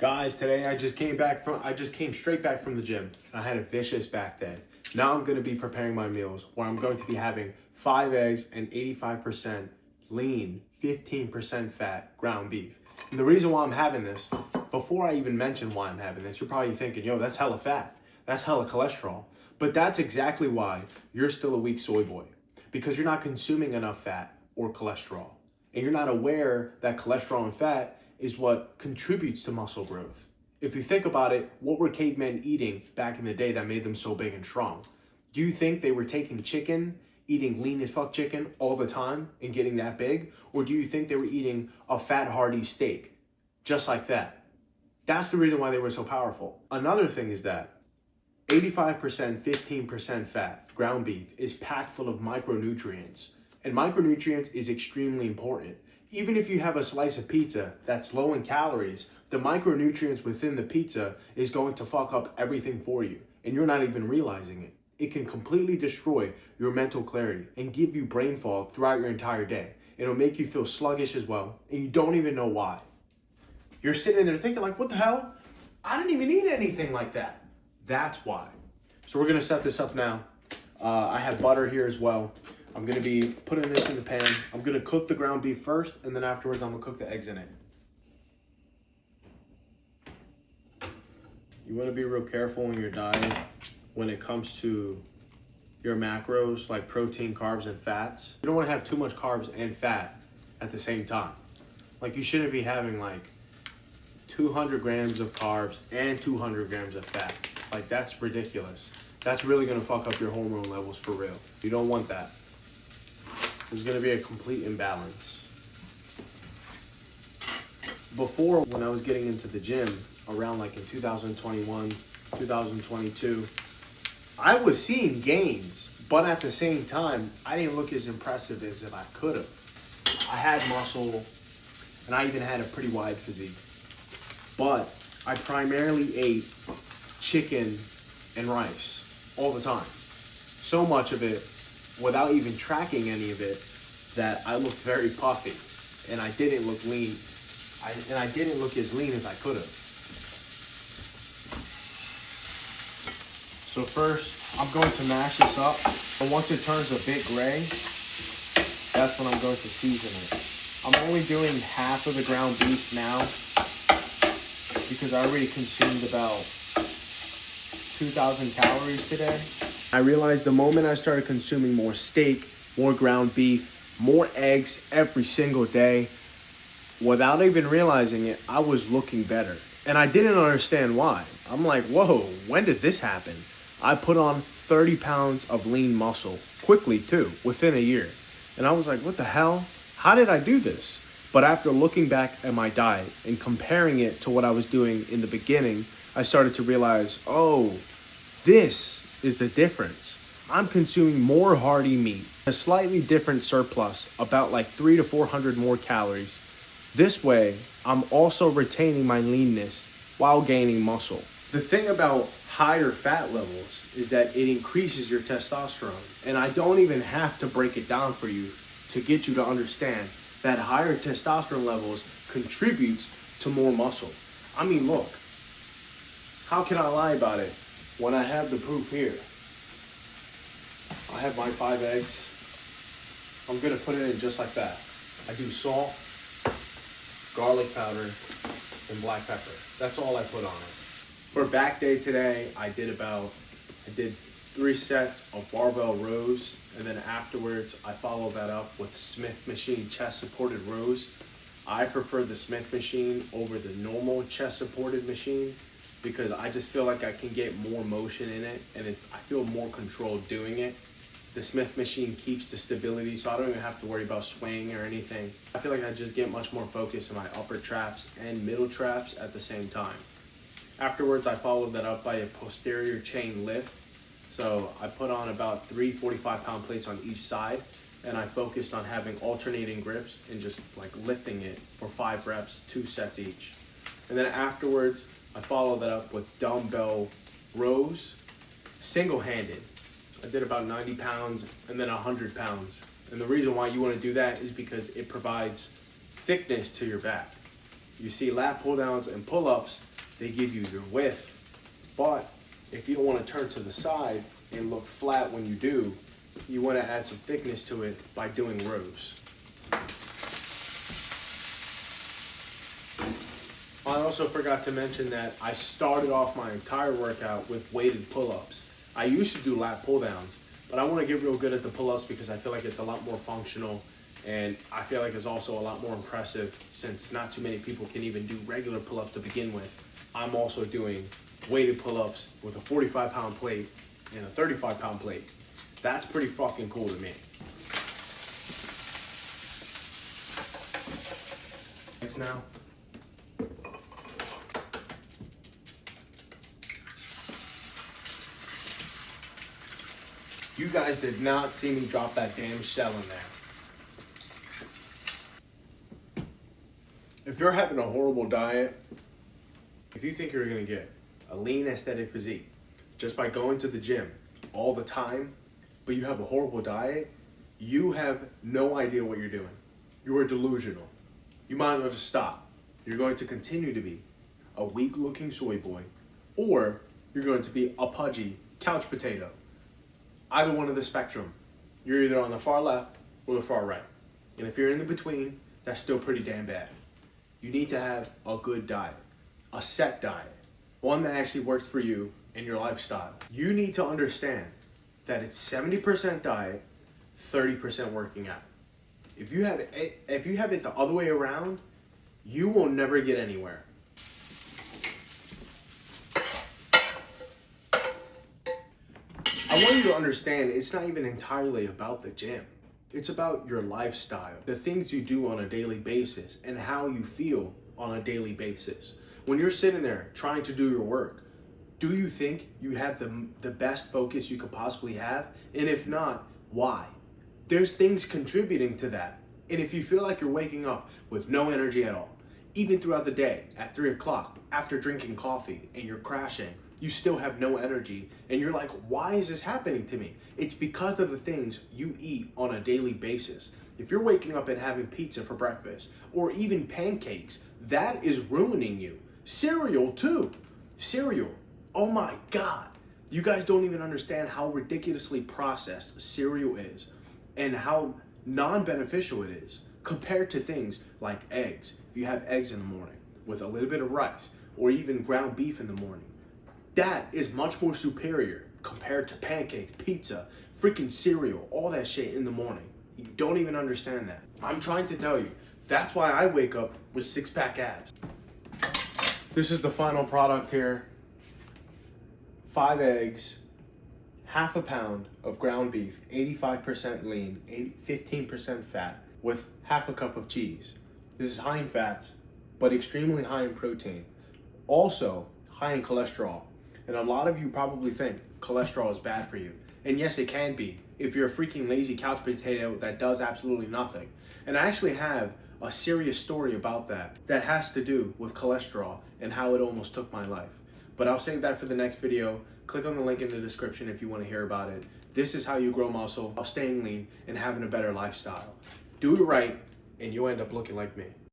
Guys, today I just came straight back from the gym. I had a vicious back day. Now I'm going to be preparing my meals where I'm going to be having 5 eggs and 85% lean, 15% fat ground beef. And the reason why I'm having this, before I even mention why I'm having this, you're probably thinking, yo, that's hella fat. That's hella cholesterol. But that's exactly why you're still a weak soy boy, because you're not consuming enough fat or cholesterol. And you're not aware that cholesterol and fat is what contributes to muscle growth. If you think about it, what were cavemen eating back in the day that made them so big and strong? Do you think they were taking chicken, eating lean as fuck chicken all the time and getting that big? Or do you think they were eating a fat hearty steak just like that? That's the reason why they were so powerful. Another thing is that 85%, 15% fat ground beef is packed full of micronutrients. And micronutrients is extremely important. Even if you have a slice of pizza that's low in calories, the micronutrients within the pizza is going to fuck up everything for you, and you're not even realizing it. It can completely destroy your mental clarity and give you brain fog throughout your entire day. It'll make you feel sluggish as well, and you don't even know why. You're sitting there thinking like, what the hell? I didn't even eat anything like that. That's why. So we're gonna set this up now. I have butter here as well. I'm gonna be putting this in the pan. I'm gonna cook the ground beef first, and then afterwards I'm gonna cook the eggs in it. You wanna be real careful in your diet when it comes to your macros, like protein, carbs, and fats. You don't wanna have too much carbs and fat at the same time. Like you shouldn't be having like 200 grams of carbs and 200 grams of fat. Like that's ridiculous. That's really gonna fuck up your hormone levels for real. You don't want that. There's gonna be a complete imbalance. Before, when I was getting into the gym, around like in 2021, 2022, I was seeing gains, but at the same time, I didn't look as impressive as if I could have. I had muscle, and I even had a pretty wide physique. But I primarily ate chicken and rice all the time. So much of it, without even tracking any of it, that I looked very puffy, and I didn't look lean. I didn't look as lean as I could have. So first, I'm going to mash this up, and once it turns a bit gray, that's when I'm going to season it. I'm only doing half of the ground beef now, because I already consumed about 2,000 calories today. I realized the moment I started consuming more steak, more ground beef, more eggs every single day, without even realizing it, I was looking better. And I didn't understand why. I'm like, whoa, when did this happen? I put on 30 pounds of lean muscle, quickly too, within a year. And I was like, what the hell? How did I do this? But after looking back at my diet and comparing it to what I was doing in the beginning, I started to realize, oh, this is the difference. I'm consuming more hearty meat, a slightly different surplus, about like 300 to 400 more calories. This way, I'm also retaining my leanness while gaining muscle. The thing about higher fat levels is that it increases your testosterone. And I don't even have to break it down for you to get you to understand that higher testosterone levels contributes to more muscle. I mean, look, how can I lie about it when I have the proof here? I have my 5 eggs. I'm gonna put it in just like that. I do salt, garlic powder, and black pepper. That's all I put on it. For back day today, I did 3 sets of barbell rows, and then afterwards, I followed that up with Smith machine chest supported rows. I prefer the Smith machine over the normal chest supported machine because I just feel like I can get more motion in it, and I feel more controlled doing it. The Smith machine keeps the stability, so I don't even have to worry about swaying or anything. I feel like I just get much more focus in my upper traps and middle traps at the same time. Afterwards, I followed that up by a posterior chain lift. So I put on about 3 45-pound plates on each side, and I focused on having alternating grips and just like lifting it for 5 reps, 2 sets each. And then afterwards, I followed that up with dumbbell rows, single-handed. I did about 90 pounds and then 100 pounds. And the reason why you want to do that is because it provides thickness to your back. You see lat pull downs and pull-ups, they give you your width, but if you don't want to turn to the side and look flat when you do, you want to add some thickness to it by doing rows. I also forgot to mention that I started off my entire workout with weighted pull-ups. I used to do lat pull-downs, but I want to get real good at the pull-ups because I feel like it's a lot more functional, and I feel like it's also a lot more impressive since not too many people can even do regular pull-ups to begin with. I'm also doing weighted pull-ups with a 45-pound plate and a 35-pound plate. That's pretty fucking cool to me. Next now. You guys did not see me drop that damn shell in there. If you're having a horrible diet, if you think you're gonna get a lean aesthetic physique just by going to the gym all the time, but you have a horrible diet, you have no idea what you're doing. You are delusional. You might as well just stop. You're going to continue to be a weak-looking soy boy, or you're going to be a pudgy couch potato. Either one of the spectrum. You're either on the far left or the far right. And if you're in the between, that's still pretty damn bad. You need to have a good diet, a set diet, one that actually works for you and your lifestyle. You need to understand that it's 70% diet, 30% working out. If you have it the other way around, you will never get anywhere. I want you to understand it's not even entirely about the gym. It's about your lifestyle, the things you do on a daily basis, and how you feel on a daily basis. When you're sitting there trying to do your work, do you think you have the best focus you could possibly have? And if not, why? There's things contributing to that. And if you feel like you're waking up with no energy at all, even throughout the day at 3 o'clock after drinking coffee and you're crashing, you still have no energy and you're like, why is this happening to me? It's because of the things you eat on a daily basis. If you're waking up and having pizza for breakfast or even pancakes, that is ruining you. Cereal too. Cereal. Oh my God. You guys don't even understand how ridiculously processed cereal is and how non-beneficial it is compared to things like eggs. If you have eggs in the morning with a little bit of rice or even ground beef in the morning, that is much more superior compared to pancakes, pizza, freaking cereal, all that shit in the morning. You don't even understand that. I'm trying to tell you, that's why I wake up with six-pack abs. This is the final product here. 5 eggs, half a pound of ground beef, 85% lean, 15% fat, with half a cup of cheese. This is high in fats, but extremely high in protein. Also, high in cholesterol. And a lot of you probably think cholesterol is bad for you. And yes, it can be if you're a freaking lazy couch potato that does absolutely nothing. And I actually have a serious story about that has to do with cholesterol and how it almost took my life. But I'll save that for the next video. Click on the link in the description if you want to hear about it. This is how you grow muscle while staying lean and having a better lifestyle. Do it right and you'll end up looking like me.